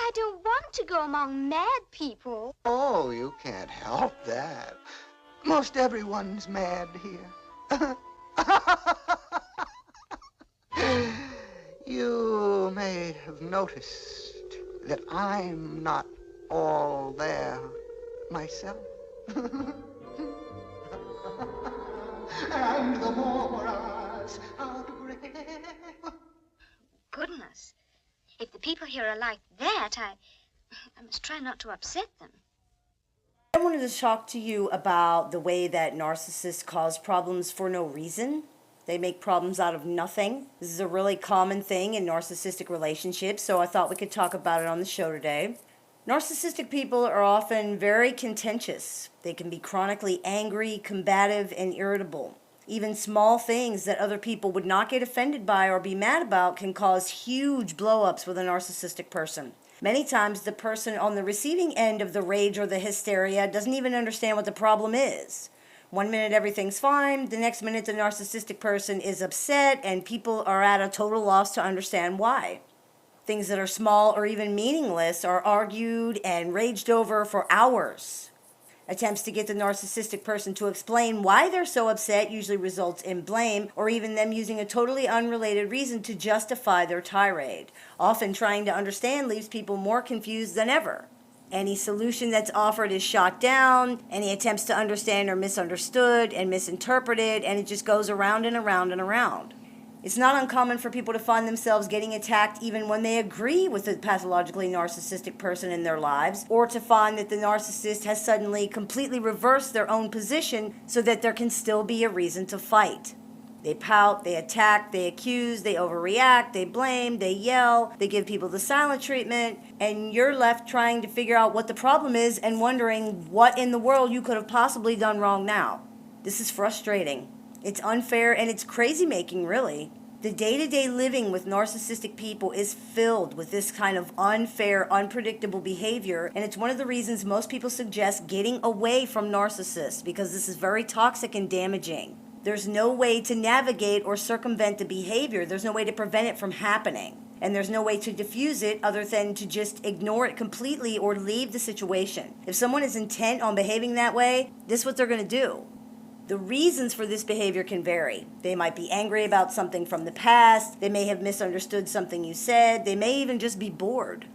I don't want to go among mad people. Oh, you can't help that. Most everyone's mad here. You may have noticed that I'm not all there myself. And the more us outgrave. Goodness. If the people here are like that, I must try not to upset them. I wanted to talk to you about the way that narcissists cause problems for no reason. They make problems out of nothing. This is a really common thing in narcissistic relationships, so I thought we could talk about it on the show today. Narcissistic people are often very contentious. They can be chronically angry, combative, and irritable. Even small things that other people would not get offended by or be mad about can cause huge blow-ups with a narcissistic person. Many times the person on the receiving end of the rage or the hysteria doesn't even understand what the problem is. One minute everything's fine, the next minute the narcissistic person is upset and people are at a total loss to understand why. Things that are small or even meaningless are argued and raged over for hours. Attempts to get the narcissistic person to explain why they're so upset usually results in blame or even them using a totally unrelated reason to justify their tirade. Often trying to understand leaves people more confused than ever. Any solution that's offered is shot down, any attempts to understand are misunderstood and misinterpreted, and it just goes around and around and around. It's not uncommon for people to find themselves getting attacked even when they agree with the pathologically narcissistic person in their lives, or to find that the narcissist has suddenly completely reversed their own position so that there can still be a reason to fight. They pout, they attack, they accuse, they overreact, they blame, they yell, they give people the silent treatment, and you're left trying to figure out what the problem is and wondering what in the world you could have possibly done wrong now. This is frustrating. It's unfair and it's crazy-making, really. The day-to-day living with narcissistic people is filled with this kind of unfair, unpredictable behavior, and it's one of the reasons most people suggest getting away from narcissists, because this is very toxic and damaging. There's no way to navigate or circumvent the behavior. There's no way to prevent it from happening. And there's no way to diffuse it other than to just ignore it completely or leave the situation. If someone is intent on behaving that way, this is what they're going to do. The reasons for this behavior can vary. They might be angry about something from the past. They may have misunderstood something you said. They may even just be bored.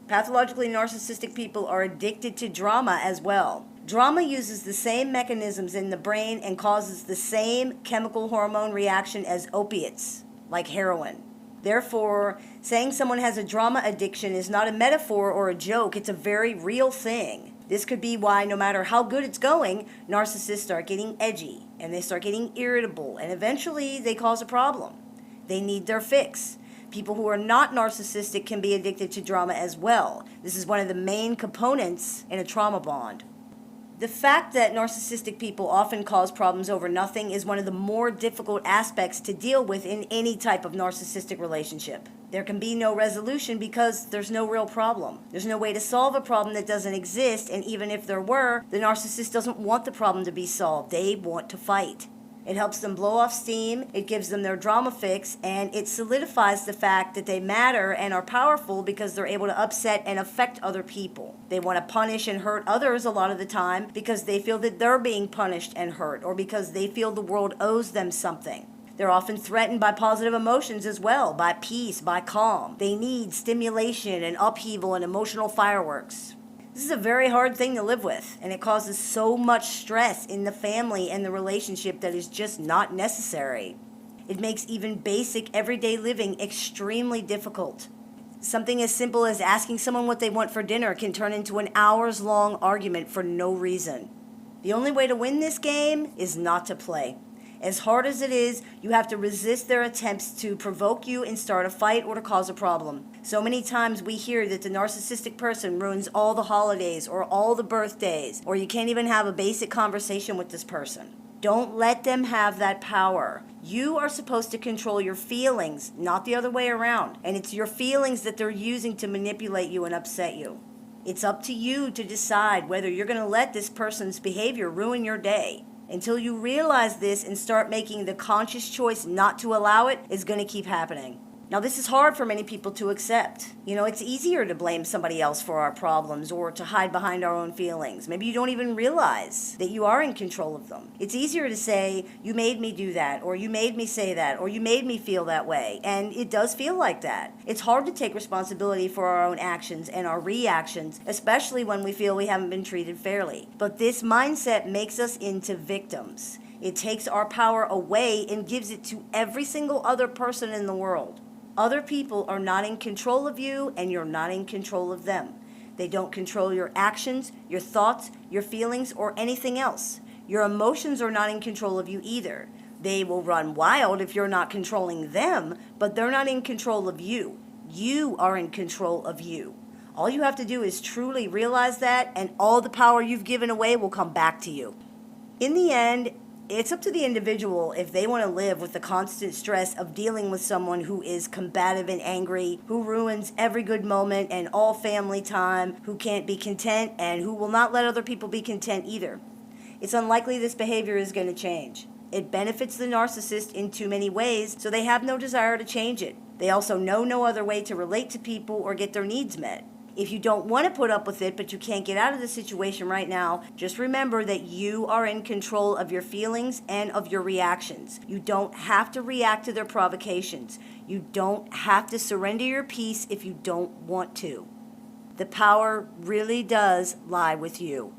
Pathologically narcissistic people are addicted to drama as well. Drama uses the same mechanisms in the brain and causes the same chemical hormone reaction as opiates, like heroin. Therefore, saying someone has a drama addiction is not a metaphor or a joke. It's a very real thing. This could be why no matter how good it's going, narcissists start getting edgy and they start getting irritable and eventually they cause a problem. They need their fix. People who are not narcissistic can be addicted to drama as well. This is one of the main components in a trauma bond. The fact that narcissistic people often cause problems over nothing is one of the more difficult aspects to deal with in any type of narcissistic relationship. There can be no resolution because there's no real problem. There's no way to solve a problem that doesn't exist, and even if there were, the narcissist doesn't want the problem to be solved. They want to fight. It helps them blow off steam, it gives them their drama fix, and it solidifies the fact that they matter and are powerful because they're able to upset and affect other people. They want to punish and hurt others a lot of the time because they feel that they're being punished and hurt, or because they feel the world owes them something. They're often threatened by positive emotions as well, by peace, by calm. They need stimulation and upheaval and emotional fireworks. This is a very hard thing to live with, and it causes so much stress in the family and the relationship that is just not necessary. It makes even basic everyday living extremely difficult. Something as simple as asking someone what they want for dinner can turn into an hours-long argument for no reason. The only way to win this game is not to play. As hard as it is, you have to resist their attempts to provoke you and start a fight or to cause a problem. So many times we hear that the narcissistic person ruins all the holidays or all the birthdays, or you can't even have a basic conversation with this person. Don't let them have that power. You are supposed to control your feelings, not the other way around. And it's your feelings that they're using to manipulate you and upset you. It's up to you to decide whether you're going to let this person's behavior ruin your day. Until you realize this and start making the conscious choice not to allow it, it's going to keep happening. Now, this is hard for many people to accept. It's easier to blame somebody else for our problems or to hide behind our own feelings. Maybe you don't even realize that you are in control of them. It's easier to say, you made me do that, or you made me say that, or you made me feel that way. And it does feel like that. It's hard to take responsibility for our own actions and our reactions, especially when we feel we haven't been treated fairly. But this mindset makes us into victims. It takes our power away and gives it to every single other person in the world. Other people are not in control of you, and you're not in control of them. They don't control your actions, your thoughts, your feelings, or anything else. Your emotions are not in control of you either. They will run wild if you're not controlling them, but they're not in control of you. You are in control of you. All you have to do is truly realize that, and all the power you've given away will come back to you. In the end, it's up to the individual if they want to live with the constant stress of dealing with someone who is combative and angry, who ruins every good moment and all family time, who can't be content, and who will not let other people be content either. It's unlikely this behavior is going to change. It benefits the narcissist in too many ways, so they have no desire to change it. They also know no other way to relate to people or get their needs met. If you don't want to put up with it, but you can't get out of the situation right now, just remember that you are in control of your feelings and of your reactions. You don't have to react to their provocations. You don't have to surrender your peace if you don't want to. The power really does lie with you.